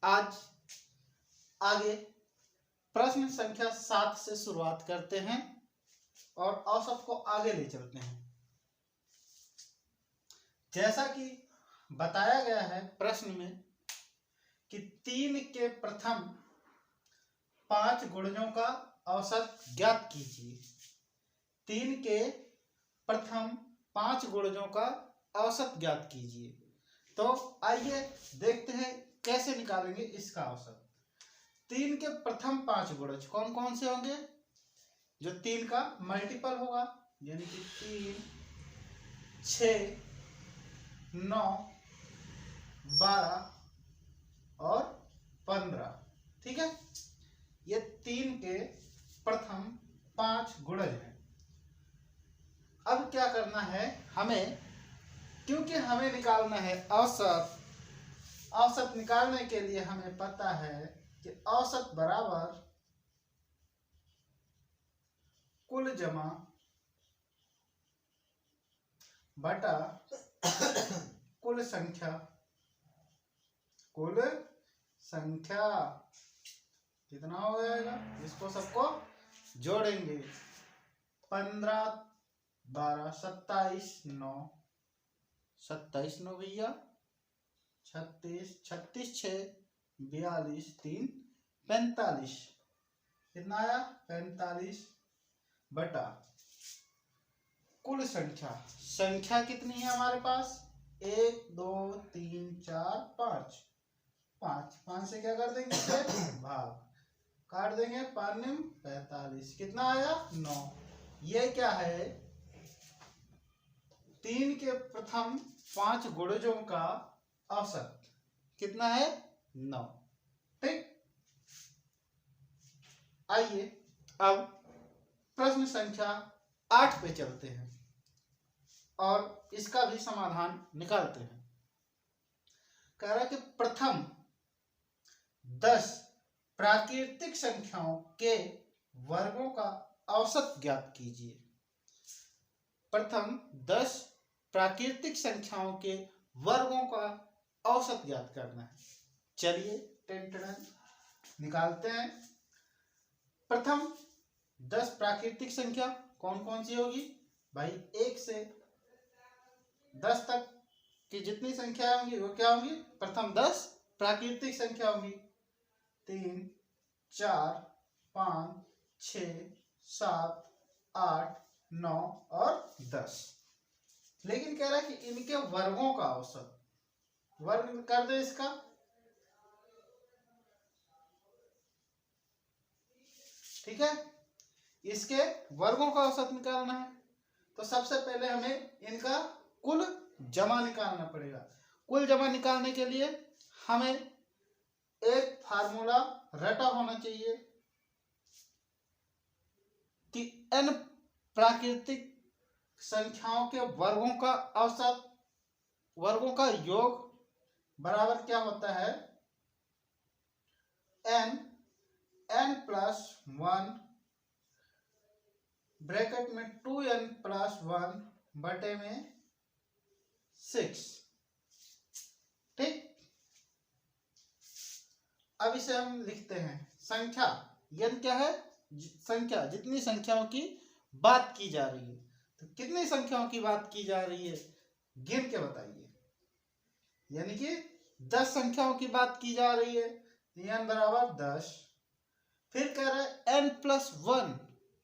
आज आगे प्रश्न संख्या 7 से शुरुआत करते हैं और औसत को आगे ले चलते हैं। जैसा कि बताया गया है प्रश्न में कि 3 के प्रथम 5 गुणजों का औसत ज्ञात कीजिए। 3 के प्रथम 5 गुणजों का औसत ज्ञात कीजिए। तो आइए देखते हैं कैसे निकालेंगे इसका औसत। 3 के प्रथम 5 गुणज कौन कौन से होंगे? जो 3 का मल्टीपल होगा, यानी कि 3, 6, 9, 12 और 15। ठीक है, ये 3 के प्रथम 5 गुणज हैं। अब क्या करना है हमें, क्योंकि हमें निकालना है औसत। औसत निकालने के लिए हमें पता है कि औसत बराबर कुल जमा बटा कुल संख्या। कुल संख्या कितना हो जाएगा? इसको सबको जोड़ेंगे। 15, 12, 27, 9, 27 9 भैया 36, 36 6 42 3 45। कितना आया? 45 बटा कुल संख्या। संख्या कितनी है हमारे पास? 1 2 3 4 5। 5 से क्या कर देंगे? भाग काट देंगे। 5 45। कितना आया? 9। ये क्या है? 3 के प्रथम 5 गुणजों का औसत कितना है? 9। ठीक, आइए अब प्रश्न संख्या 8 पे चलते हैं और इसका भी समाधान निकालते हैं। कह रहा है कि प्रथम 10 प्राकृतिक संख्याओं के वर्गों का औसत ज्ञात कीजिए। प्रथम 10 प्राकृतिक संख्याओं के वर्गों का औसत ज्ञात करना है। चलिए टेंटन निकालते हैं। प्रथम 10 प्राकृतिक संख्या कौन कौन सी होगी भाई? 1 से 10 तक की जितनी संख्या होंगी वो क्या होंगी? प्रथम 10 प्राकृतिक संख्या होंगी। 3, 4, 5, 6, 7, 8, 9 और 10। लेकिन कह रहा है कि इनके वर्गों का औसत, वर्ग कर दो इसका। ठीक है, इसके वर्गों का औसत निकालना है। तो सबसे पहले हमें इनका कुल जमा निकालना पड़ेगा। कुल जमा निकालने के लिए हमें एक फार्मूला रटा होना चाहिए कि n प्राकृतिक संख्याओं के वर्गों का औसत, वर्गों का योग बराबर क्या होता है? n प्लस 1 ब्रैकेट में 2n प्लस 1 बटे में 6। ठीक, अब इसे हम लिखते हैं संख्या। n क्या है? संख्या, जितनी संख्याओं की बात की जा रही है। तो कितनी संख्याओं की बात की जा रही है गिन के बताइए। यानी कि 10 संख्याओं की बात की जा रही है। n बराबर 10। फिर कह रहा है n प्लस 1,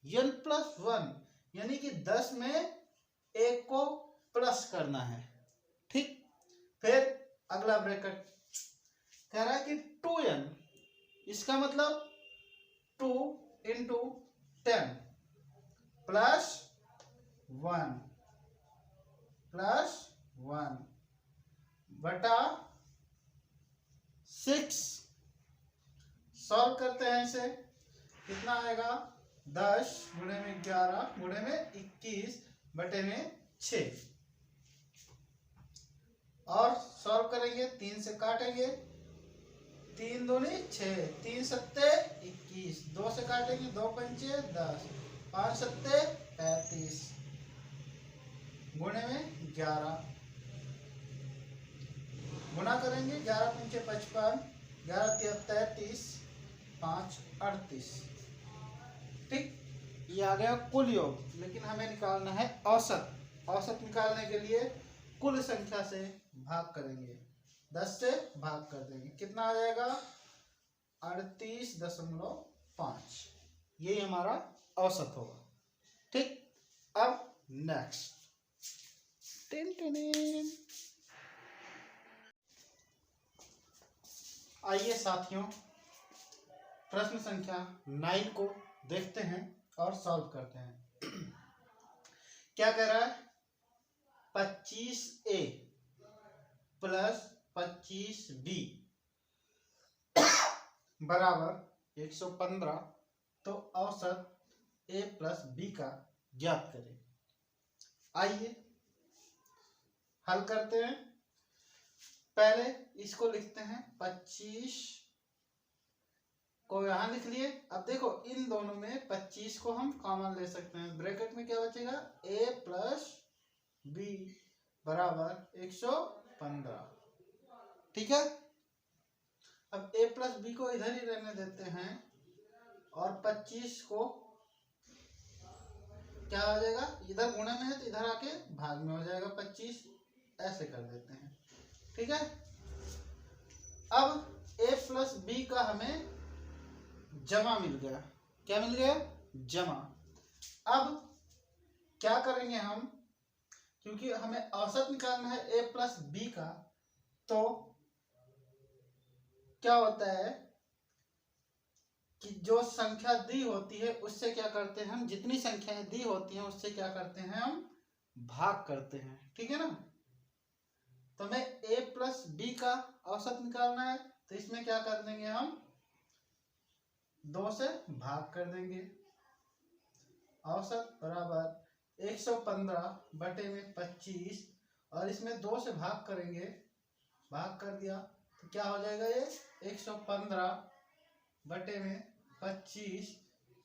n प्लस 1 यानी कि 10 में एक को प्लस करना है। ठीक, फिर अगला ब्रैकेट कह रहा है कि 2n, इसका मतलब 2 इंटू 10 प्लस 1 बटा 6। सॉल्व करते हैं इसे। कितना आएगा? 10 गुणे में 11 गुणे में 21 बटे में 6। और सॉल्व करेंगे, 3 से काटेंगे। 3 दूनी 6, 3 सत्ते 21, 2 से काटेंगे, 2 पंचे 10, 5 सत्ते 35 गुणे में 11। गुणा करेंगे, 11 पंचे 55, 11 तिया 33, 5 38। ठीक, ये आ गया कुल योग, लेकिन हमें निकालना है औसत। औसत निकालने के लिए कुल संख्या से भाग करेंगे, 10 से भाग कर देंगे, कितना आ जाएगा 38.5, यही हमारा औसत होगा। ठीक, अब नेक्स्ट, आइए साथियों प्रश्न संख्या 9 को देखते हैं और सॉल्व करते हैं। क्या कह रहा है, 25A प्लस 25B बराबर 115, तो औसत A प्लस B का ज्ञात करें। आइए हल करते हैं। पहले इसको लिखते हैं, 25 को यहां लिख लिए। अब देखो इन दोनों में 25 को हम कॉमन ले सकते हैं, ब्रैकेट में क्या बचेगा, A प्लस B बराबर 115। ठीक है, अब A प्लस B को इधर ही रहने देते हैं और 25 को क्या हो जाएगा, इधर गुणे में है तो इधर आके भाग में हो जाएगा 25, ऐसे कर देते हैं। ठीक है, अब A प्लस B का हमें जमा मिल गया। क्या मिल गया, जमा। अब क्या करेंगे हम, क्योंकि हमें औसत निकालना है A प्लस B का, तो क्या होता है कि जो संख्या दी होती है उससे क्या करते हैं हम, जितनी संख्याएं दी होती हैं उससे क्या करते हैं हम, भाग करते हैं। ठीक है ना, तो हमें A प्लस B का औसत निकालना है, तो इसमें क्या कर देंगे हम, 2 से भाग कर देंगे। औसत बराबर 115 बटे में 25, और इसमें 2 से भाग करेंगे, भाग कर दिया तो क्या हो जाएगा, ये 115 बटे में 25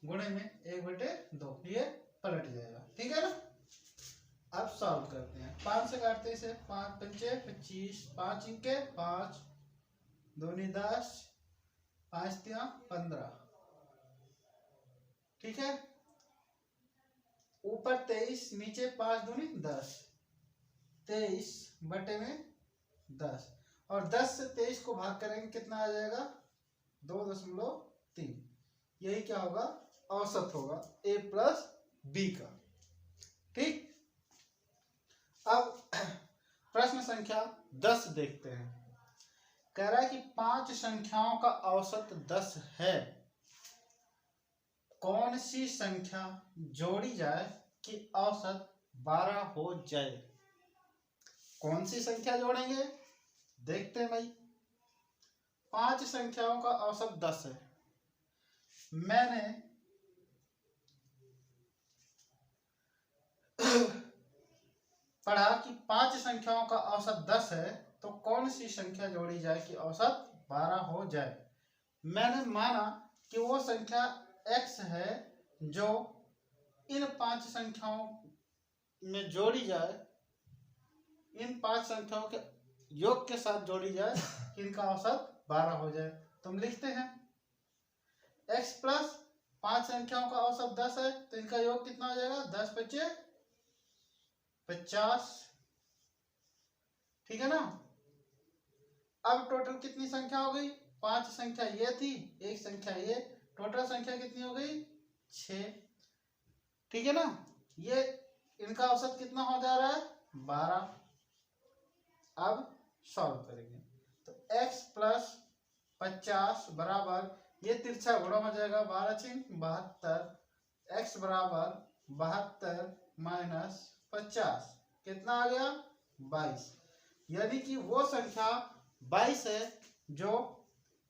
गुणे में 1/2, ये पलट जाएगा। ठीक है ना, अब सॉल्व करते हैं। 5 से काटते हैं इसे, 5 पंचे 25, 5 इंके 5, 2 10, 5 तिया 15। ठीक है, ऊपर 23, नीचे 5 दूनी 10, 23 बटे में 10, और 10 से 23 को भाग करेंगे, कितना आ जाएगा 2.3। यही क्या होगा, औसत होगा A प्लस B का। ठीक, अब प्रश्न संख्या 10 देखते हैं। कह रहा है कि 5 संख्याओं का औसत 10 है, कौन सी संख्या जोड़ी जाए कि औसत 12 हो जाए। कौन सी संख्या जोड़ेंगे, देखते हैं भाई। 5 संख्याओं का औसत 10 है, मैंने पढ़ा कि 5 संख्याओं का औसत 10 है, तो कौन सी संख्या जोड़ी जाए कि औसत 12 हो जाए। मैंने माना कि वो संख्या x है जो इन 5 संख्याओं में जोड़ी जाए, इन 5 संख्याओं के योग के साथ जोड़ी जाए कि इनका औसत 12 हो जाए। तो हम लिखते हैं x प्लस 5 संख्याओं का औसत 10 है, तो इनका योग कितना हो जाएगा, 10 × 5 = 50। ठीक है ना, अब टोटल कितनी संख्या हो गई, 5 संख्या ये थी, 1 संख्या ये, टोटल संख्या कितनी हो गई, 6। ठीक है ना, ये इनका औसत कितना हो जा रहा है, 12। अब सॉल्व करेंगे, तो x प्लस 50 बराबर, ये तिरछा गुणा हो जाएगा, 12 × 72, x बराबर 72 माइनस 50, कितना आ गया, 22। यानी कि वो संख्या 22 है जो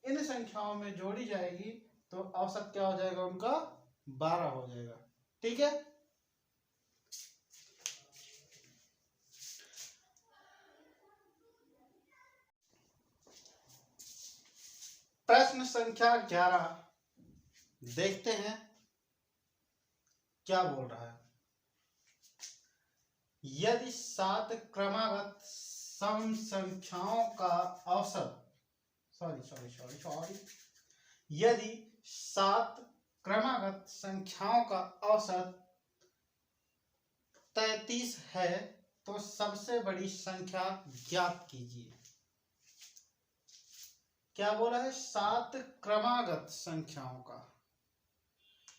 इन संख्याओं में जोड़ी जाएगी, तो औसत क्या हो जाएगा उनका, 12 हो जाएगा। ठीक है, प्रश्न संख्या 11 देखते हैं क्या बोल रहा है। यदि 7 क्रमागत सम संख्याओं का औसत सॉरी, यदि 7 क्रमागत संख्याओं का औसत 33 है तो सबसे बड़ी संख्या ज्ञात कीजिए। क्या बोला है? 7 क्रमागत संख्याओं का।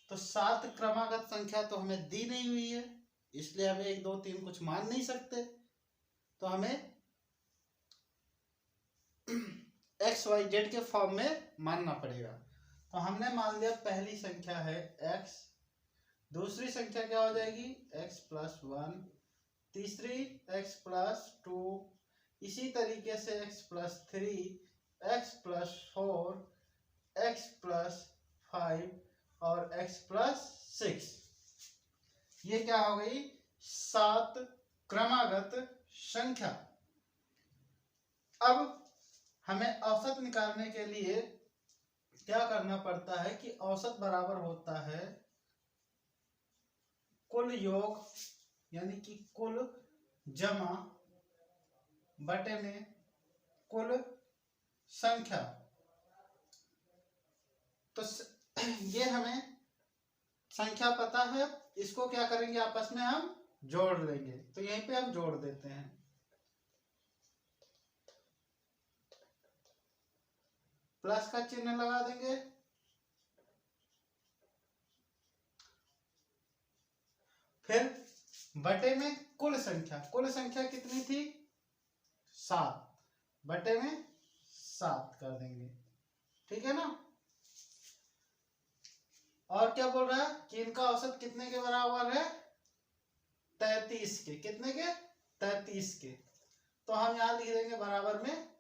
तो 7 क्रमागत संख्या तो हमें दी नहीं हुई है, इसलिए हमें 1 2 3 कुछ मान नहीं सकते, तो हमें XYZ के फॉर्म में मानना पड़ेगा। तो हमने मान लिया पहली संख्या है x, दूसरी संख्या क्या हो जाएगी x+1, तीसरी x+2, इसी तरीके से x+3, x+4, x+5 और x+6। ये क्या हो गई? 7 क्रमागत संख्या। अब हमें औसत निकालने के लिए क्या करना पड़ता है कि औसत बराबर होता है कुल योग, यानी कि कुल जमा बटे में कुल संख्या। तो ये हमें संख्या पता है, इसको क्या करेंगे आपस में हम जोड़ लेंगे। तो यहीं पे हम जोड़ देते हैं। प्लस का चिन्ह लगा देंगे, फिर बटे में कुल संख्या। कुल संख्या कितनी थी? 7, बटे में 7 कर देंगे। ठीक है ना? और क्या बोल रहा है कि इनका औसत कितने के बराबर है? 33 के। कितने के? 33 के। तो हम यहां लिख देंगे बराबर में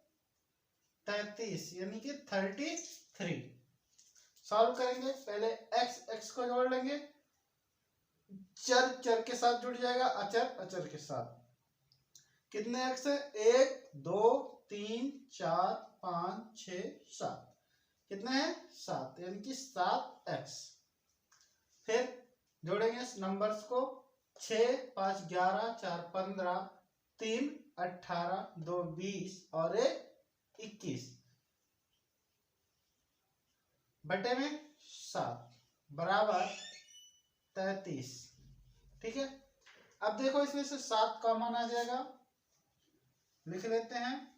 33, यानी कि 33। सॉल्व करेंगे। पहले x को जोड़ लेंगे, चर के साथ जुड़ जाएगा, अचर के साथ। कितने x है? 1 2 3 4 5 6 7। कितने हैं? 7, यानी कि 7x। फिर जोड़ेंगे नंबर्स को, 6 5 11 4 15 3 18 2 20 और 1 21 बटे में 7 बराबर 33। ठीक है? अब देखो इसमें से 7 कॉमन आ जाएगा, लिख लेते हैं।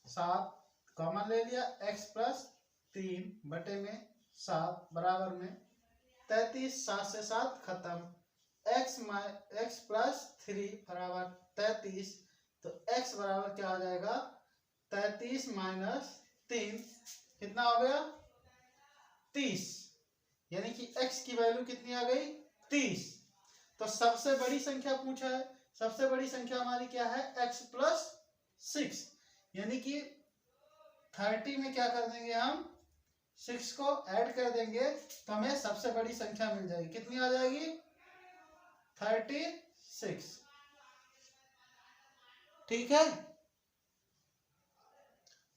7 कॉमन ले लिया, x+3 बटे में 7 बराबर में 33। 7 से 7 खत्म, x+3 बराबर 33। तो x बराबर क्या आ जाएगा? 33 - 3 कितना हो गया? 30, यानी कि x की वैल्यू कितनी आ गई? 30। तो सबसे बड़ी संख्या पूछा है, सबसे बड़ी संख्या हमारी क्या है? x+6, यानी कि 30 में क्या कर देंगे हम? 6 को ऐड कर देंगे तो हमें सबसे बड़ी संख्या मिल जाएगी। कितनी आ जाएगी? 36। ठीक है?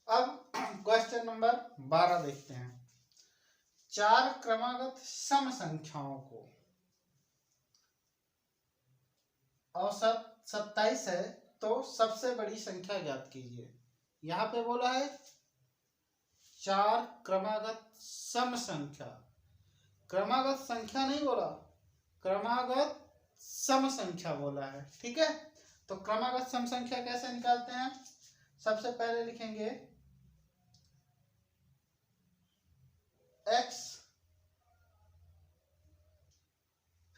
अब क्वेश्चन नंबर 12 देखते हैं। 4 क्रमागत सम संख्याओं को औसत 27 है तो सबसे बड़ी संख्या ज्ञात कीजिए। यहां पे बोला है 4 क्रमागत सम संख्या, क्रमागत संख्या नहीं बोला, क्रमागत सम संख्या बोला है। ठीक है? तो क्रमागत सम संख्या कैसे निकालते हैं? सबसे पहले लिखेंगे x,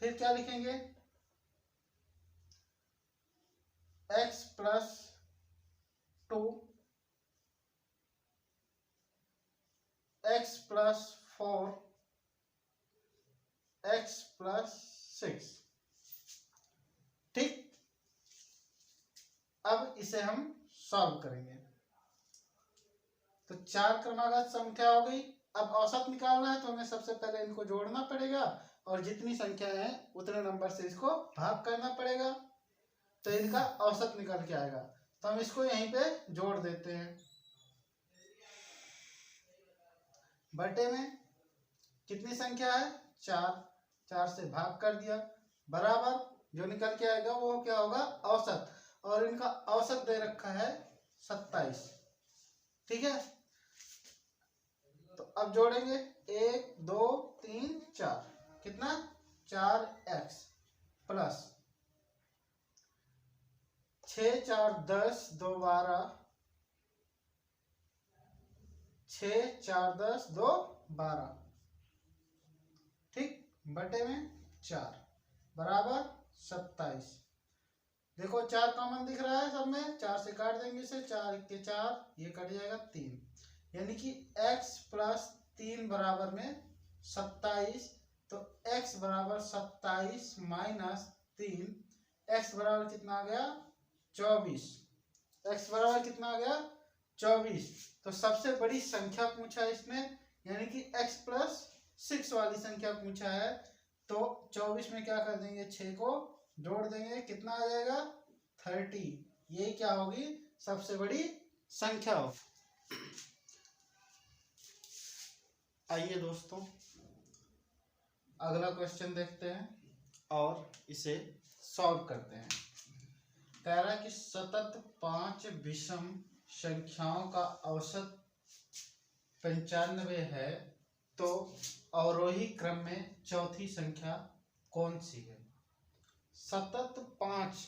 फिर क्या लिखेंगे? x+2, x+4, x+6। ठीक? अब इसे हम सॉल्व करेंगे। तो 4 क्रमागत संख्या हो गई। अब औसत निकालना है तो हमें सबसे पहले इनको जोड़ना पड़ेगा और जितनी संख्या है उतने नंबर से इसको भाग करना पड़ेगा, तो इनका औसत निकल के आएगा। तो हम इसको यहीं पे जोड़ देते हैं। बटे में कितनी संख्या है? 4, 4 से भाग कर दिया, बराबर जो निकल के आएगा वो क्या होगा? औसत। और इनका औसत दे रखा है 27। ठीक है, तो अब जोड़ेंगे 1 2 3 4, कितना 4x प्लस 6 4 10 2 12, 6 4 10 2 12, ठीक, बटे में 4 बराबर 27। देखो 4 कॉमन दिख रहा है सब में, 4 से काट देंगे इसे, 4 के 4, ये कट जाएगा 3, यानी कि x प्लस 3 बराबर में 27। तो x बराबर 27 माइनस 3, x बराबर कितना आ गया 24, x बराबर कितना आ गया 24। तो सबसे बड़ी संख्या पूछा इसने, यानी कि x प्लस 6 वाली संख्या पूछा है। तो 24 में क्या कर देंगे, 6 को जोड़ देंगे, कितना आ जाएगा 30। ये क्या होगी सबसे बड़ी संख्या हो। आइए दोस्तों अगला क्वेश्चन देखते हैं और इसे सॉल्व करते हैं। कह रहा है कि सतत 5 विषम संख्याओं का औसत 95 है, तो अवरोही क्रम में चौथी संख्या कौन सी है। सतत 5,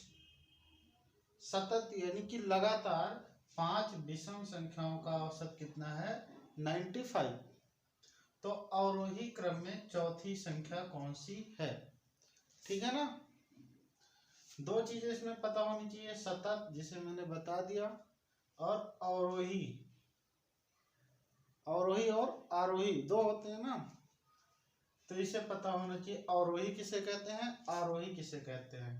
सतत यानी कि लगातार 5 विषम संख्याओं का औसत कितना है 95, तो अवरोही क्रम में चौथी संख्या कौन सी है। ठीक है ना, दो चीजें इसमें पता होनी चाहिए, सतत जिसे मैंने बता दिया, और अवरोही, अवरोही और आरोही दो होते हैं ना, तो इसे पता होना चाहिए अवरोही किसे कहते हैं, आरोही किसे कहते हैं।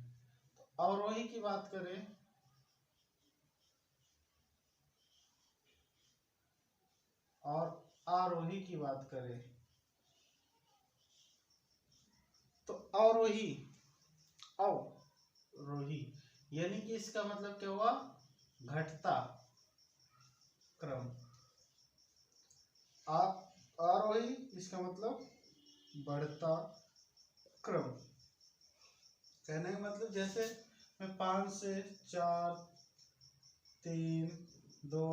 तो अवरोही की बात करें और आरोही की बात करें, तो अवरोही, अवरोही यानी कि इसका मतलब क्या हुआ, घटता क्रम। आरोही इसका मतलब बढ़ता क्रम। कहने का मतलब जैसे मैं 5 से 4 3 2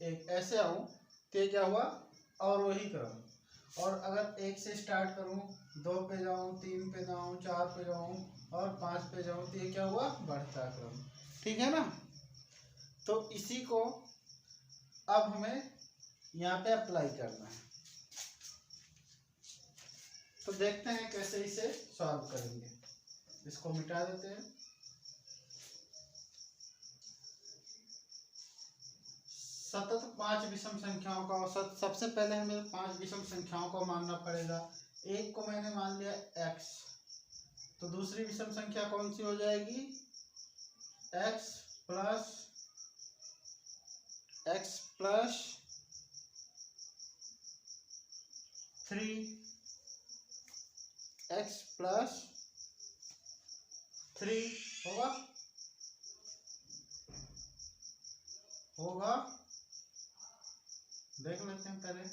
1 ऐसे आऊं, तो ये क्या हुआ अवरोही क्रम। और अगर 1 से स्टार्ट करूं, 2 पे जाऊं, 3 पे जाऊं, 4 पे जाऊं और 5 पे जाऊं, तो ये क्या हुआ बढ़ता क्रम। ठीक है ना, तो इसी को अब हमें यहाँ पे अप्लाई करना है। तो देखते हैं कैसे इसे सॉल्व करेंगे। इसको मिटा देते हैं। सतत 5 विषम संख्याओं का औसत, सबसे पहले हमें 5 विषम संख्याओं को मानना पड़ेगा। एक को मैंने मान लिया x, तो दूसरी विषम संख्या कौन सी हो जाएगी, x प्लस 3, x प्लस 3 होगा, देख लेते हैं पहले।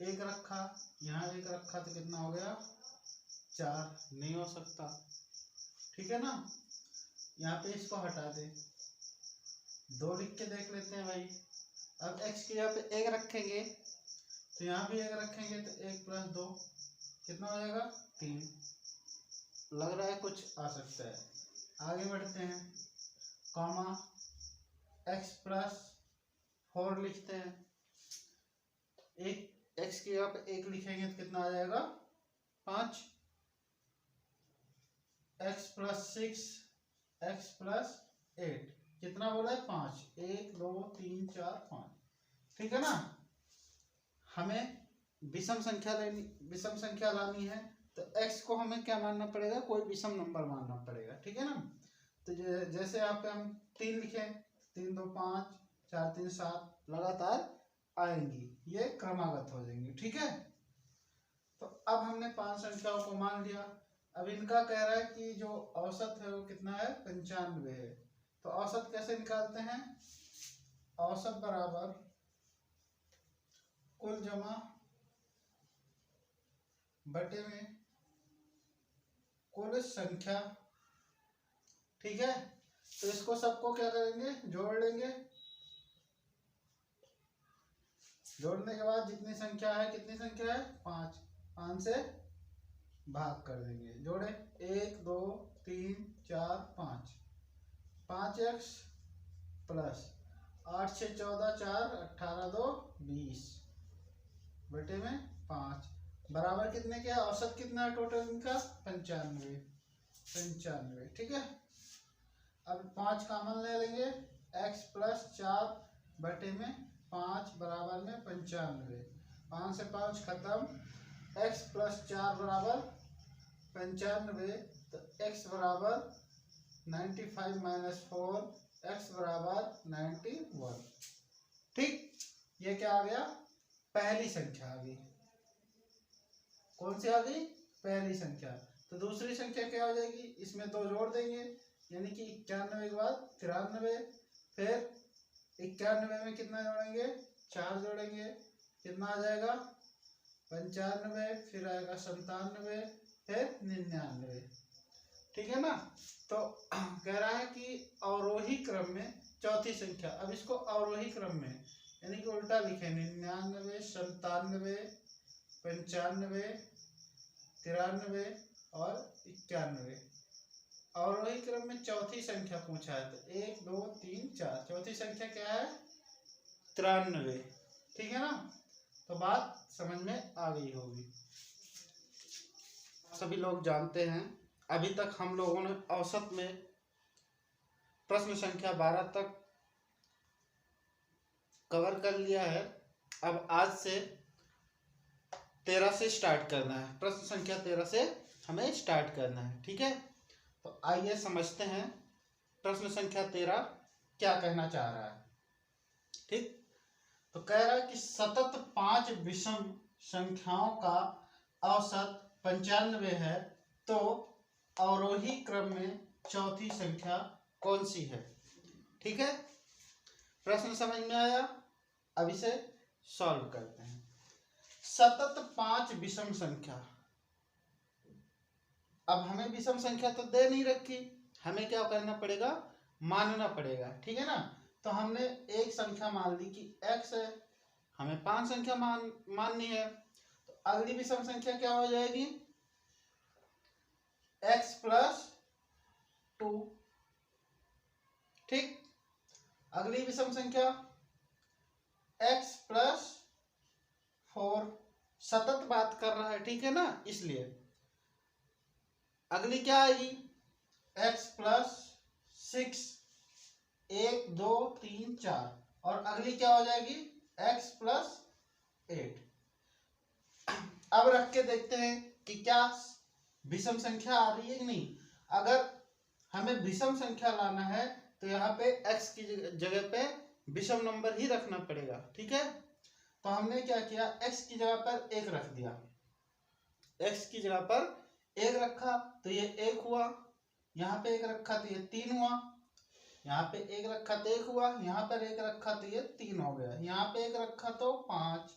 एक रखा, यहाँ एक रखा, तो कितना हो गया 4, नहीं हो सकता। ठीक है ना, यहाँ पे इसको हटा दे, 2 लिख के देख लेते हैं भाई। अब x के यहाँ पे 1 रखेंगे, तो यहाँ भी 1 रखेंगे, तो 1 प्लस 2 कितना हो जाएगा 3। लग रहा है कुछ आ सकता है। आगे बढ़ते हैं, कॉमा x प्लस 4 लिखते हैं। एक x के यहाँ पे 1 लिखेंगे तो कितना आ जाएगा 5, x प्लस 6, x प्लस 8, कितना बोला है 5, 1 2 3 4 5। ठीक है ना, हमें विषम संख्या लेनी, विषम संख्या लानी है, तो x को हमें क्या मानना पड़ेगा, कोई विषम नंबर मानना पड़ेगा। ठीक है ना, तो जैसे यहाँ पे हम 3 लिखे, 3 2 5 4 3 7 लगातार आएंगी, ये क्रमागत हो जाएंगी। ठीक है, तो अब हमने 5 संख्याओं को मान लिया। अब इनका कह रहा है कि जो औसत है वो कितना है 95 है। तो औसत कैसे निकालते हैं, औसत बराबर कुल जमा बटे में कुल संख्या। ठीक है, तो इसको सबको क्या करेंगे जोड़ लेंगे, जोड़ने के बाद जितनी संख्या है, कितनी संख्या है 5, 5 से भाग कर देंगे। जोड़े 1 2 3 4 5, 5x प्लस 8 6 14 4 18 2 20 बटे में 5 बराबर कितने के, औसत कितना है टोटल इनका 95। ठीक है। अब 5 कॉमन ले लेंगे, x प्लस 4 बटे में 5 बराबर में 95। 5 से 5 खत्म, x प्लस 4 बराबर 95, तो x बराबर 95 माइनस 4, x बराबर 91। ठीक, ये क्या आ गया, पहली संख्या आ गई। कौन सी आ गई, पहली संख्या। तो दूसरी संख्या क्या हो जाएगी, इसमें 2 जोड़ देंगे, यानी कि 91 के बाद 93, फिर 91 में कितना जोड़ेंगे, 4 जोड़ेंगे, कितना आ जाएगा 95, फिर आएगा 97, फिर 99। ठीक है ना। तो कह रहा है कि अवरोही क्रम में चौथी संख्या। अब इसको अवरोही क्रम में यानी कि उल्टा लिखे, 99 97 95 93 और 91। अवरोही क्रम में चौथी संख्या पूछा है, तो 1 2 3 4, चौथी संख्या क्या है 93। ठीक है ना। तो बात समझ में आ गई होगी। सभी लोग जानते हैं, अभी तक हम लोगों ने औसत में प्रश्न संख्या 12 तक कवर कर लिया है। अब आज से 13 से स्टार्ट करना है, प्रश्न संख्या 13 से हमें स्टार्ट करना है। ठीक है। तो आइए समझते हैं प्रश्न संख्या 13 क्या कहना चाह रहा है। ठीक, तो कह रहा है कि सतत 5 विषम संख्याओं का औसत 95 है, तो अवरोही क्रम में चौथी संख्या कौन सी है। ठीक है, प्रश्न समझ में आया। अब इसे सॉल्व करते हैं। सतत 5 विषम संख्या, अब हमें विषम संख्या तो दे नहीं रखी, हमें क्या करना पड़ेगा, मानना पड़ेगा। ठीक है ना। तो हमने एक संख्या मान ली कि x है, हमें 5 संख्या माननी है। तो अगली विषम संख्या क्या हो जाएगी, x प्लस 2। ठीक, अगली विषम संख्या x प्लस 4। सतत बात कर रहा है, ठीक है ना, इसलिए अगली क्या आएगी, x प्लस 6, 1 2 3 4, और अगली क्या हो जाएगी x प्लस 8। अब रख के देखते हैं कि क्या विषम संख्या आ रही है कि नहीं। अगर हमें विषम संख्या लाना है तो यहाँ पे x की जगह पे विषम नंबर ही रखना पड़ेगा। ठीक है। तो हमने क्या किया, x की जगह पर 1 रख दिया, x की जगह पर 1 रखा तो ये 1 हुआ, यहाँ पे 1 रखा तो ये 3 हुआ, यहाँ पे 1 रखा तो 1 हुआ, यहाँ पर 1 रखा तो ये 3 हो गया, यहाँ पे 1 रखा तो 5,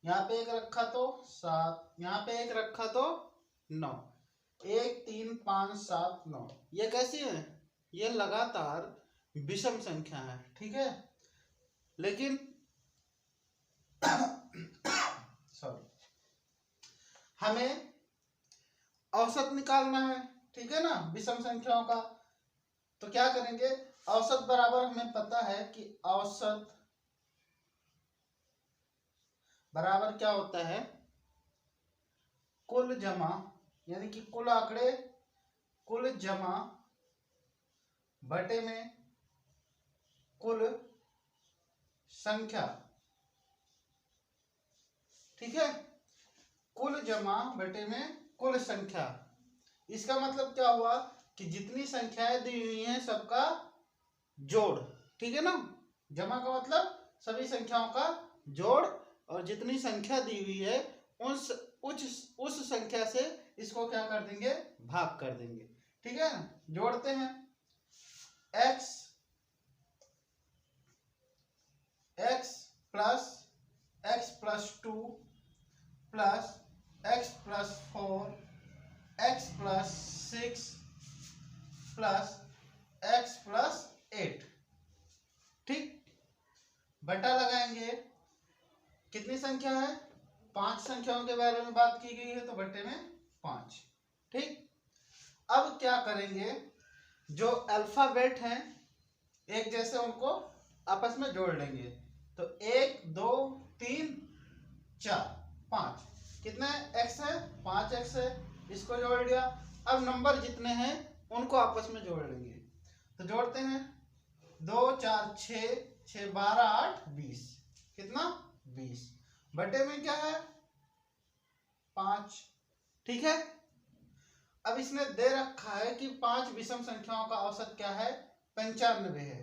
यहाँ पे 1 रखा तो 7, यहाँ पे 1 रखा तो 9। 1 3 5 7 9, ये कैसी है, ये लगातार विषम संख्या है। ठीक है, लेकिन सॉरी, हमें औसत निकालना है। ठीक है ना, विषम संख्याओं का। तो क्या करेंगे, औसत बराबर हमें पता है कि औसत बराबर क्या होता है, कुल जमा, यानी कि कुल आंकड़े, कुल जमा बटे में कुल संख्या। ठीक है, कुल जमा बटे में कुल संख्या। इसका मतलब क्या हुआ कि जितनी संख्याएं दी हुई हैं सबका जोड़। ठीक है ना, जमा का मतलब सभी संख्याओं का जोड़, और जितनी संख्या दी हुई है उस संख्या से इसको क्या कर देंगे, भाग कर देंगे। ठीक है, जोड़ते हैं, x plus 2 plus x plus 4, x plus 6 plus x plus 8। ठीक, बटा लगाएंगे, कितनी संख्या है, 5 संख्याओं के बारे में बात की गई है, तो बट्टे में 5। ठीक, अब क्या करेंगे, जो अल्फाबेट हैं एक जैसे उनको आपस में जोड़ लेंगे। तो 1 2 3 4 5, कितने x है, 5x है, इसको जोड़ लिया। अब नंबर जितने हैं उनको आपस में जोड़ लेंगे। तो जोड़ते हैं, 2 4 6 6 12 8 20, कितना 20, बटे में क्या है 5। ठीक है, अब इसने दे रखा है कि 5 विषम संख्याओं का औसत क्या है, 95 है।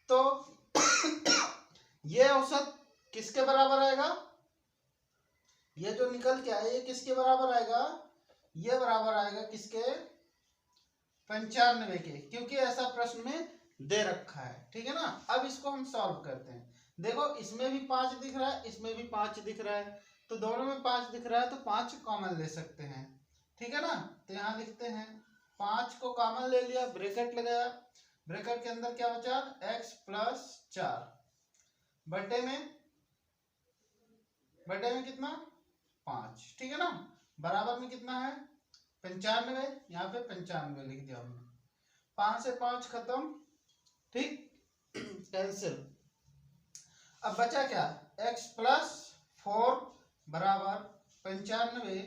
तो ये औसत किसके बराबर आएगा, ये जो निकल के आए ये किसके बराबर आएगा, ये बराबर आएगा किसके, 95 के, क्योंकि ऐसा प्रश्न में दे रखा है। ठीक है ना, अब इसको हम सॉल्व करते हैं। देखो इसमें भी 5 दिख रहा है, इसमें भी 5 दिख रहा है, तो दोनों में 5 दिख रहा है, तो 5 कॉमन ले सकते हैं। ठीक है ना, तो यहाँ लिखते हैं 5 को कॉमन ले लिया, ब्रैकेट लगाया, ब्रैकेट के अंदर क्या बचा, x प्लस 4, बटे में कितना 5। ठीक है ना, बराबर में कितना है 95, यहाँ पे 95 लिख दिया हमने, 5 से 5 खत्म। ठीक, कैंसिल। अब बचा क्या, x प्लस 4 बराबर 95,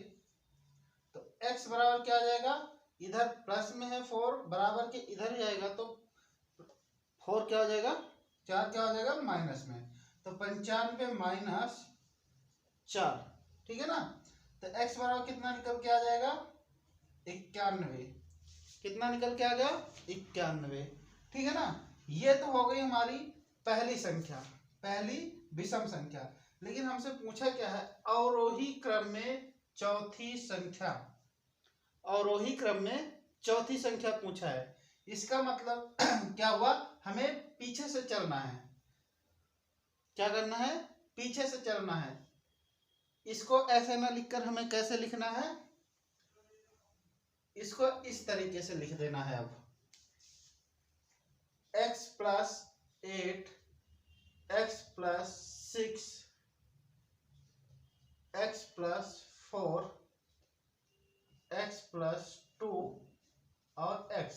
तो x बराबर क्या आ जाएगा, इधर प्लस में है 4, बराबर के इधर ही आएगा, तो 4 क्या हो जाएगा, 4 क्या हो जाएगा माइनस में, तो 95 माइनस 4। ठीक है ना, तो x बराबर कितना निकल के आ जाएगा, 91, कितना निकल के आ गया 91। ठीक है ना, ये तो हो गई हमारी पहली संख्या, पहली विषम संख्या। लेकिन हमसे पूछा क्या है, अवरोही क्रम में चौथी संख्या, अवरोही क्रम में चौथी संख्या पूछा है। इसका मतलब क्या हुआ, हमें पीछे से चलना है, क्या करना है, पीछे से चलना है। इसको ऐसे ना लिखकर हमें कैसे लिखना है, इसको इस तरीके से लिख देना है। अब x plus 8, x plus 6, x plus 4, x plus 2 और x,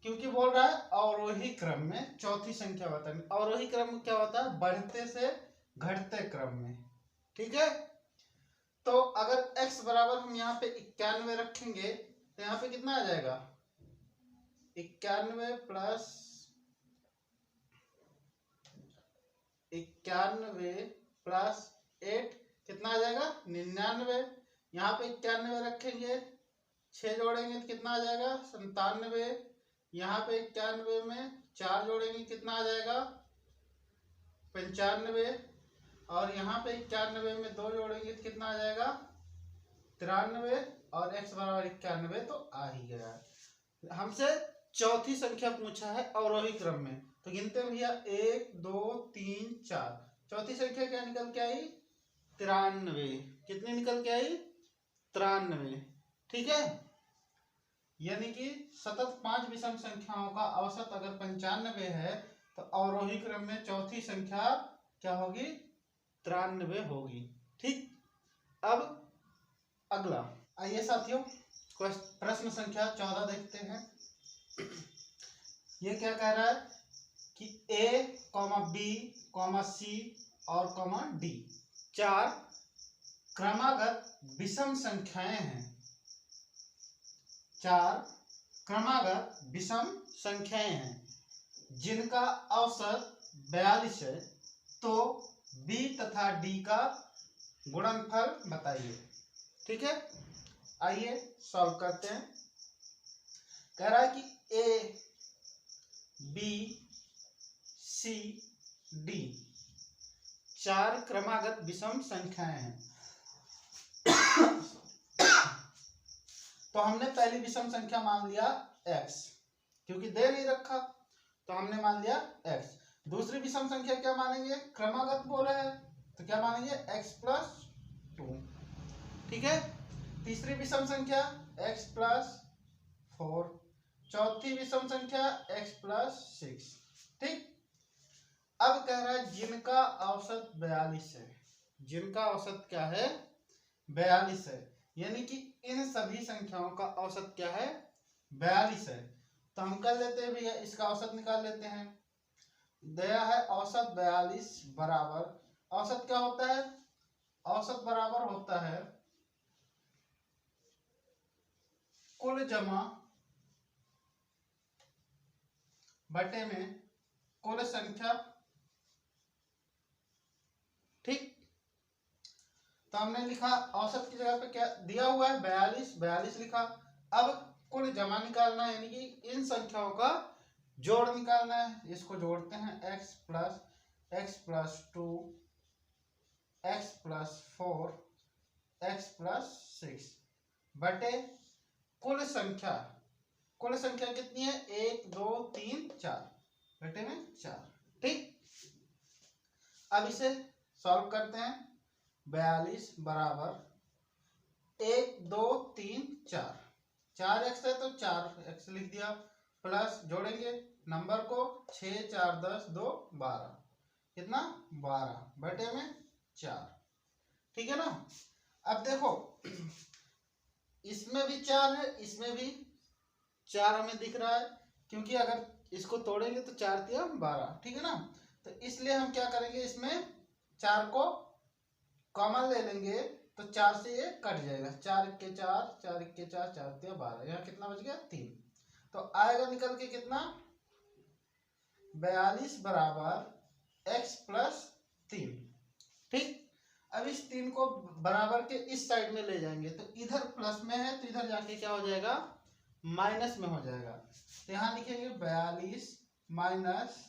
क्योंकि बोल रहा है अवरोही क्रम में चौथी संख्या बतानी। अवरोही क्रम में क्या होता है, बढ़ते से घटते क्रम में। ठीक है, तो अगर x बराबर हम यहाँ पे 91 रखेंगे, तो यहाँ पे कितना आ जाएगा, 91 प्लस 8 कितना आ जाएगा 99। यहाँ पे 91 रखेंगे, 6 जोड़ेंगे तो कितना आ जाएगा 97। यहाँ पे 91 में 4 जोड़ेंगे कितना आ जाएगा 95, और यहाँ पे 91 में 2 जोड़ेंगे तो कितना आ जाएगा 93, और x बराबर 91 तो आ ही गया। हमसे चौथी संख्या पूछा है अवरोही क्रम में, तो गिनते हैं भैया 1 2 3 4, चौथी संख्या क्या निकल के आई 93। कितनी निकल के आई 93। ठीक है, यानी कि सतत 5 विषम संख्याओं का औसत अगर 95 है, तो अवरोही क्रम में चौथी संख्या क्या होगी 93 होगी। ठीक, अब अगला आइए साथियों, प्रश्न संख्या 14 देखते हैं। ये क्या कह रहा है कि a, b, c और d 4 क्रमागत विषम संख्याएं हैं। 4 क्रमागत विषम संख्याएं हैं जिनका औसत 42 है, तो b तथा d का गुणनफल बताइए। ठीक है, आइए सॉल्व करते हैं। कह रहा है कि a, b, c, d 4 क्रमागत विषम संख्याएं हैं। तो हमने पहली विषम संख्या मान लिया x, क्योंकि दे नहीं रखा तो हमने मान लिया x। दूसरी विषम संख्या क्या मानेंगे, क्रमागत बोला है तो क्या मानेंगे x प्लस 2। ठीक है, तीसरी विषम संख्या x प्लस 4, चौथी विषम संख्या x प्लस 6। ठीक, अब कह रहा है जिनका औसत 42 है, जिनका औसत क्या है 42 है, यानी कि इन सभी संख्याओं का औसत क्या है 42 है। तो हम कर लेते हैं भैया, इसका औसत निकाल लेते हैं। दिया है औसत 42 बराबर, औसत क्या होता है, औसत बराबर होता है कुल जमा बटे में कुल संख्या। ठीक, तो हमने लिखा औसत की जगह पे क्या दिया हुआ है 42, 42 लिखा। अब कुल जमा निकालना है, यानी कि इन संख्याओं का जोड़ निकालना है। इसको जोड़ते हैं x plus 2 x plus 4 x plus 6 बटे कुल संख्या। कुल संख्या कितनी है 1 2 3 4 बटे में 4। ठीक, अब इसे सॉल्व करते हैं। 42 बराबर 1 2 3 4, 4x है तो 4x लिख दिया, प्लस जोड़ेंगे नंबर को 6 4 10 2 12, कितना 12 बटे में 4। ठीक है ना। अब देखो इसमें भी 4 है, इसमें भी 4 हमें दिख रहा है, क्योंकि अगर इसको तोड़ेंगे तो 4 दिया 12। ठीक है ना। तो इसलिए हम क्या करेंगे, इसमें 4 को कॉमन ले लेंगे तो 4 से ये कट जाएगा, 4 1 4 4 1 4 4 दिया 12, यहाँ कितना बच गया 3। तो आएगा निकल के कितना 42 बराबर x प्लस 3। ठीक, अब इस 3 को बराबर के इस साइड में ले जाएंगे, तो इधर प्लस में है तो इधर जाके क्या हो जाएगा माइनस में हो जाएगा। तो यहाँ लिखेंगे 42 माइनस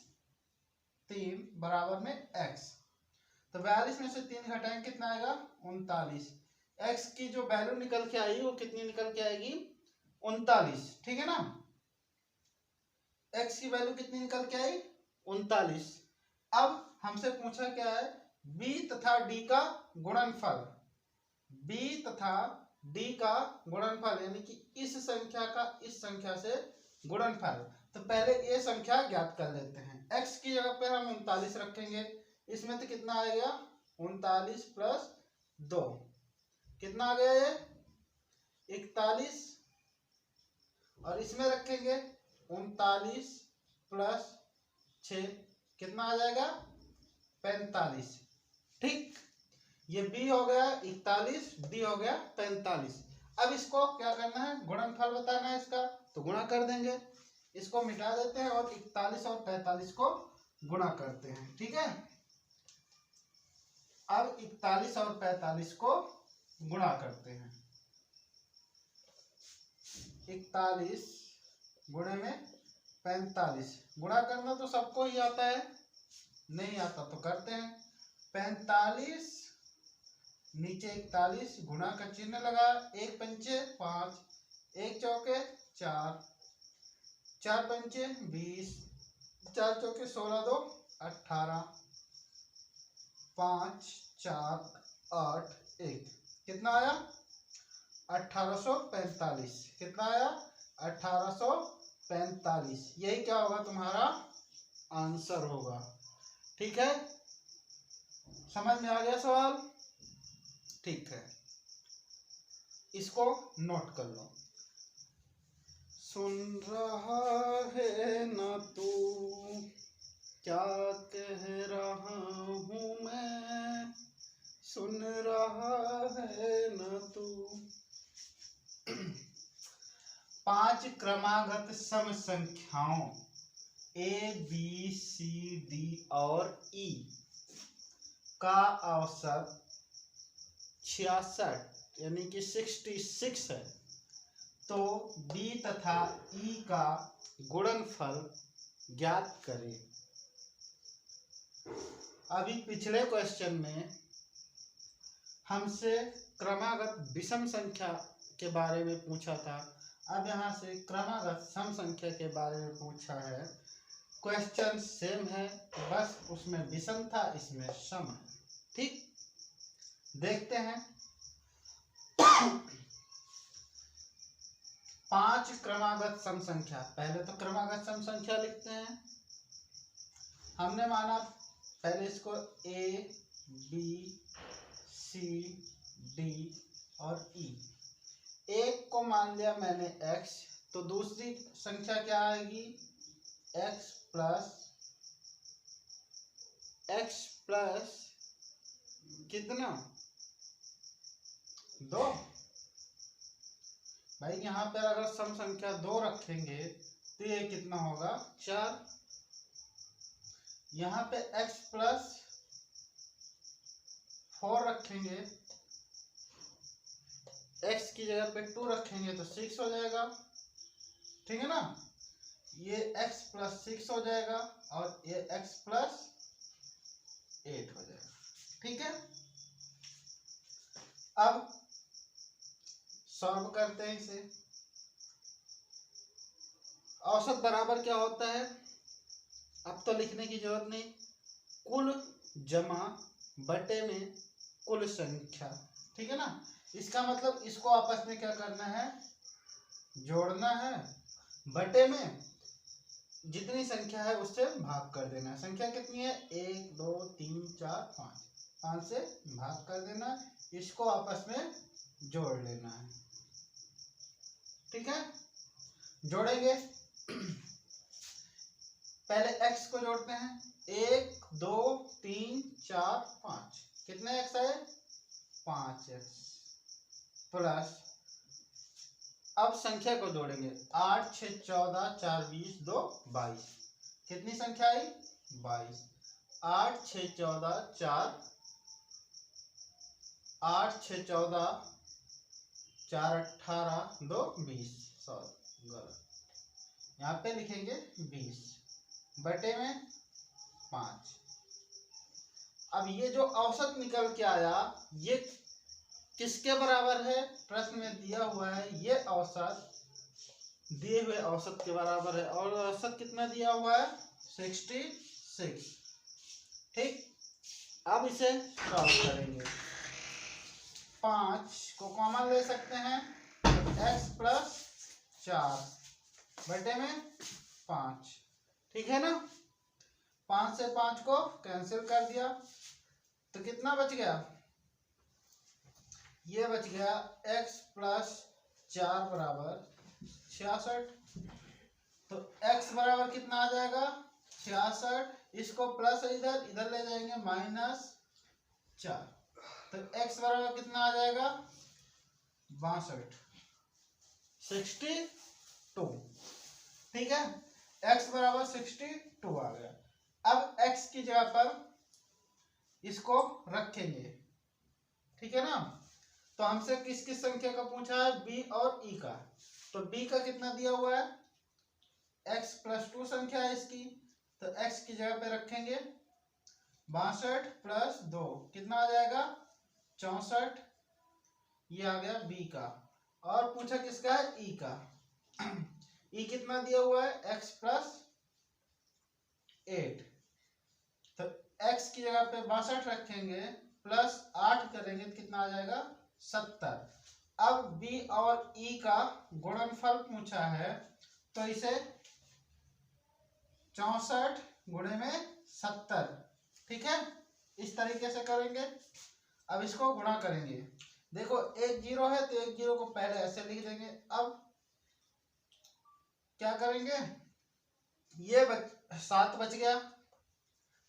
3 बराबर में x। तो 42 में से 3 घटाएंगे कितना आएगा 39। x की जो वैल्यू निकल के आई वो कितनी निकल के आएगी 39। ठीक है ना, x की वैल्यू कितनी निकल के आई 39। अब हमसे पूछा क्या है b तथा d का गुणनफल, b तथा d का गुणनफल, यानी कि इस संख्या का इस संख्या से गुणनफल। तो पहले ये संख्या ज्ञात कर लेते हैं। x की जगह पे हम 39 रखेंगे, इसमें तो कितना आ गया 39 प्लस 2, कितना आ गया ये 41, और इसमें रखेंगे 39 प्लस 6, कितना आ जाएगा 45। ठीक, ये b हो गया 41, d हो गया 45। अब इसको क्या करना है गुणनफल बताना है इसका, तो गुणा कर देंगे। इसको मिटा देते हैं और 41 और 45 को गुणा करते हैं। ठीक है, अब 41 और 45 को गुणा करते हैं। 41 गुणे में 45, गुणा करना तो सबको ही आता है, नहीं आता तो करते हैं। 45 नीचे 41, गुणा का चिन्ह लगा, 1 पंचे 5, 1 चौके 4, 4 पंचे 20, 4 चौके 16 2 18, 5 4 8 1, कितना आया 1845। कितना आया 1845, यही क्या होगा तुम्हारा आंसर होगा। ठीक है, समझ में आ गया सवाल। ठीक है, इसको नोट कर लो। सुन रहा है ना तू क्या कह रहा हूँ मैं, सुन रहा है ना तू। 5 क्रमागत सम संख्याओं A B C D और E का औसत 66 यानी कि 66 है, तो B तथा E का गुणनफल ज्ञात करें। अभी पिछले क्वेश्चन में हमसे क्रमागत विषम संख्या के बारे में पूछा था, अब यहाँ से क्रमागत सम संख्या के बारे में पूछा है। क्वेश्चन सेम है, बस उसमें विषम था, इसमें सम है। ठीक, देखते हैं। 5 क्रमागत सम संख्या, पहले तो क्रमागत सम संख्या लिखते हैं। हमने माना पहले इसको ए बी सी डी और ई। एक को मान लिया मैंने x, तो दूसरी संख्या क्या आएगी x प्लस कितना 2। भाई यहाँ पर अगर सम संख्या 2 रखेंगे तो ये कितना होगा 4। यहाँ पे x प्लस 4 रखेंगे, x की जगह पे 2 रखेंगे तो 6 हो जाएगा, ठीक है ना। ये x प्लस 6 हो जाएगा और ये x प्लस 8 हो जाएगा, ठीक है। अब सॉल्व करते हैं इसे। औसत बराबर क्या होता है, अब तो लिखने की जरूरत नहीं, कुल जमा बटे में कुल संख्या, ठीक है ना। इसका मतलब इसको आपस में क्या करना है, जोड़ना है, बटे में जितनी संख्या है उससे भाग कर देना है। संख्या कितनी है 1 2 3 4 5, 5 से भाग कर देना, इसको आपस में जोड़ लेना है, ठीक है। जोड़ेंगे पहले x को जोड़ते हैं, 1 2 3 4 5, कितने x आए 5x प्लस, अब संख्या को जोड़ेंगे 8 6 14 4 20 2 22, कितनी संख्या आई 22। 8 6 14 4, 8 6 14 4 18 2 20, सॉरी गलत, यहाँ पे लिखेंगे 20 बटे में 5। अब ये जो औसत निकल के आया ये किसके बराबर है, प्रश्न में दिया हुआ है ये औसत दिए हुए औसत के बराबर है, और औसत कितना दिया हुआ है 66, ठीक। अब इसे सॉल्व करेंगे, 5 को कॉमन ले सकते हैं, x प्लस 4 बटे में 5, ठीक है ना। 5 से 5 को कैंसिल कर दिया तो कितना बच गया, ये बच गया x प्लस 4 बराबर 66। तो x बराबर कितना आ जाएगा 66, इसको प्लस इधर इधर ले जाएंगे -4, तो x बराबर कितना आ जाएगा 62, ठीक है। x बराबर 62 आ गया। अब x की जगह पर इसको रखेंगे, ठीक है ना। तो हमसे किस किस संख्या का पूछा है, b और e का, तो b का कितना दिया हुआ है x प्लस 2 संख्या है इसकी, तो x की जगह पे रखेंगे 62 प्लस 2, कितना आ जाएगा 64, ये आ गया b का। और पूछा किसका है e का, e कितना दिया हुआ है x प्लस 8, तो x की जगह पे 62 रखेंगे प्लस 8 करेंगे तो कितना आ जाएगा 70। अब b और e का गुणनफल पूछा है, तो इसे 64 गुणे में 70, ठीक है, इस तरीके से करेंगे। अब इसको गुणा करेंगे, देखो एक 0 है तो एक 0 को पहले ऐसे लिख देंगे। अब क्या करेंगे, ये 7 बच गया,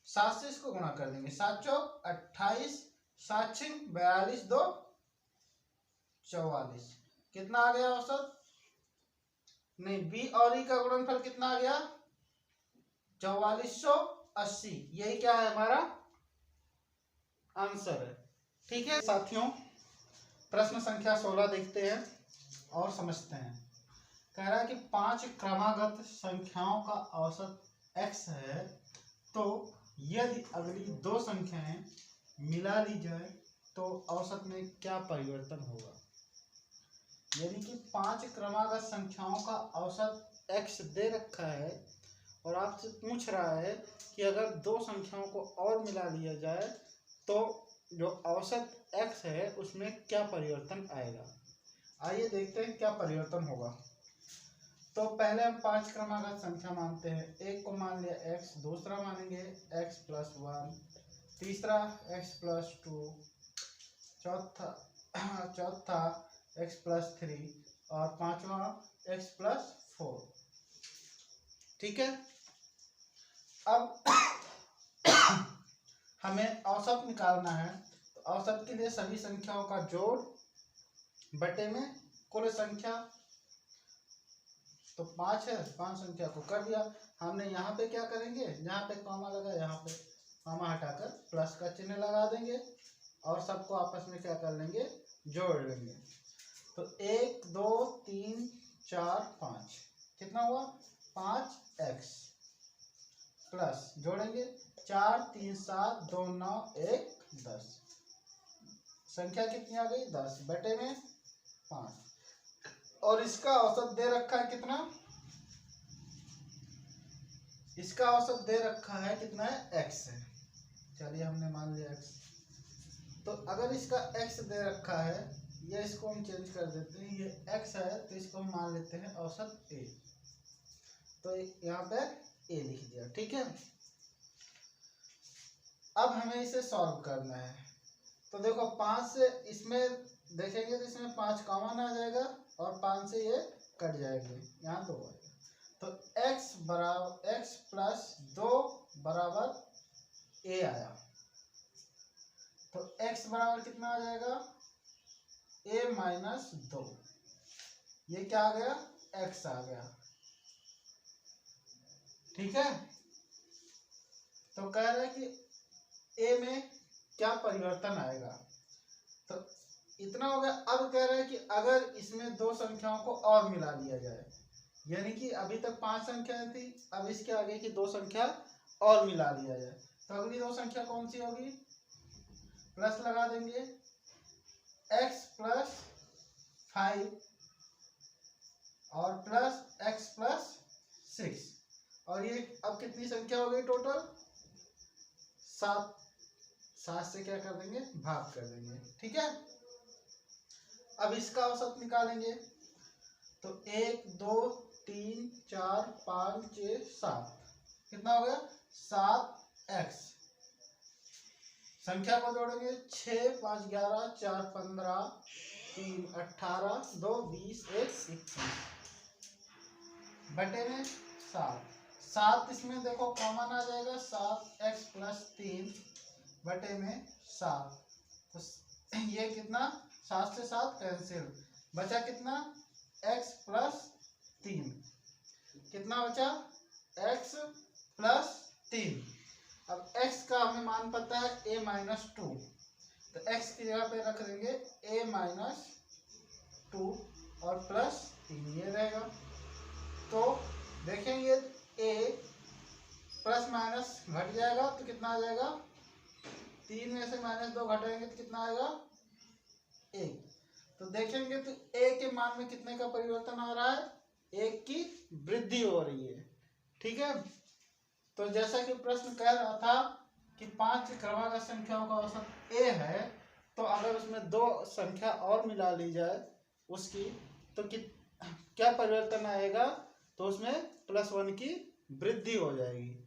7 से इसको गुणा कर देंगे, 7 चौक 28, 7 छिक 42 2 44, कितना आ गया औसत, नहीं b और e का गुणनफल कितना आ गया 4480, यही क्या है हमारा आंसर है, ठीक है साथियों। प्रश्न संख्या 16 देखते हैं और समझते हैं। कह रहा है कि 5 क्रमागत संख्याओं का औसत x है, तो यदि अगली 2 संख्याएं मिला ली जाए तो औसत में क्या परिवर्तन होगा। यानी कि 5 क्रमागत संख्याओं का औसत x दे रखा है और आपसे पूछ रहा है कि अगर 2 संख्याओं को और मिला लिया जाए तो जो औसत x है उसमें क्या परिवर्तन आएगा। आइए देखते हैं क्या परिवर्तन होगा। तो पहले हम 5 क्रमागत संख्या मानते हैं। एक को मान लिया x, दूसरा मानेंगे x प्लस 1, तीसरा x प्लस 2, चौथा x प्लस 3 और पांचवा x प्लस 4। ठीक है। अब हमें औसत निकालना है। तो औसत के लिए सभी संख्याओं का जोड़ बटे में कुल संख्या, तो 5 है, 5 संख्या को कर दिया हमने। यहाँ पे क्या करेंगे, जहाँ पे कॉमा लगा यहाँ पे कॉमा हटाकर प्लस का चिन्ह लगा देंगे और सबको आपस में क्या कर लेंगे, जोड़ लेंगे। तो 1 2 3 4 5 कितना हुआ, 5x प्लस जोड़ेंगे 4 3 7 2 9 1 10, संख्या कितनी आ गई 10 बटे में 5। और इसका औसत दे रखा है कितना, इसका औसत दे रखा है कितना है, x है। चलिए हमने मान लिया x। तो अगर इसका x दे रखा है, ये इसको हम चेंज कर देते हैं, ये x है तो इसको हम मान लेते हैं औसत a। तो यहाँ पे a लिख दिया। ठीक है। अब हमें इसे सॉल्व करना है। तो देखो 5 से इसमें देखेंगे तो इसमें 5 कॉमन आ जाएगा और 5 से ये कट जाएंगे, यहाँ 2 आएगा। तो x प्लस 2 बराबर a आया। तो x बराबर कितना आ जाएगा, a माइनस 2, ये क्या आ गया, x आ गया। ठीक है। तो कह रहे हैं कि a में क्या परिवर्तन आएगा, तो इतना हो गया। अब कह रहे हैं कि अगर इसमें 2 संख्याओं को और मिला लिया जाए, यानी कि अभी तक 5 संख्याएं थी, अब इसके आगे की 2 संख्या और मिला लिया जाए, तो अगली 2 संख्या कौन सी होगी, प्लस लगा देंगे x प्लस 5 और प्लस x प्लस 6, और ये अब कितनी संख्या हो गई टोटल, 7। 7 से क्या कर देंगे, भाग कर देंगे। ठीक है। अब इसका औसत निकालेंगे। तो 1 2 3 4 5 6 7 कितना हो गया, 7x। संख्या को जोड़ेंगे 6 5 11 4 15 3 18 2 20 1 21 बटे में 7। 7 इसमें देखो कॉमन आ जाएगा, 7x प्लस 3 बटे में 7। तो ये कितना, 7 से 7 कैंसिल, बचा कितना, x प्लस 3, कितना बचा, x प्लस 3। अब x का हमें मान पता है a माइनस 2, तो x की जगह पे रख देंगे a माइनस 2 और प्लस 3 ये रहेगा। तो देखेंगे a प्लस माइनस घट जाएगा तो कितना आ जाएगा, 3 में से -2 घटाएंगे तो कितना आएगा, 1। तो देखेंगे तो a के मान में कितने का परिवर्तन आ रहा है, 1 की वृद्धि हो रही है। ठीक है। तो जैसा कि प्रश्न कह रहा था कि 5 क्रमागत संख्याओं का औसत a है, तो अगर उसमें 2 संख्या और मिला ली जाए उसकी, तो क्या परिवर्तन आएगा, तो उसमें +1 की वृद्धि हो जाएगी।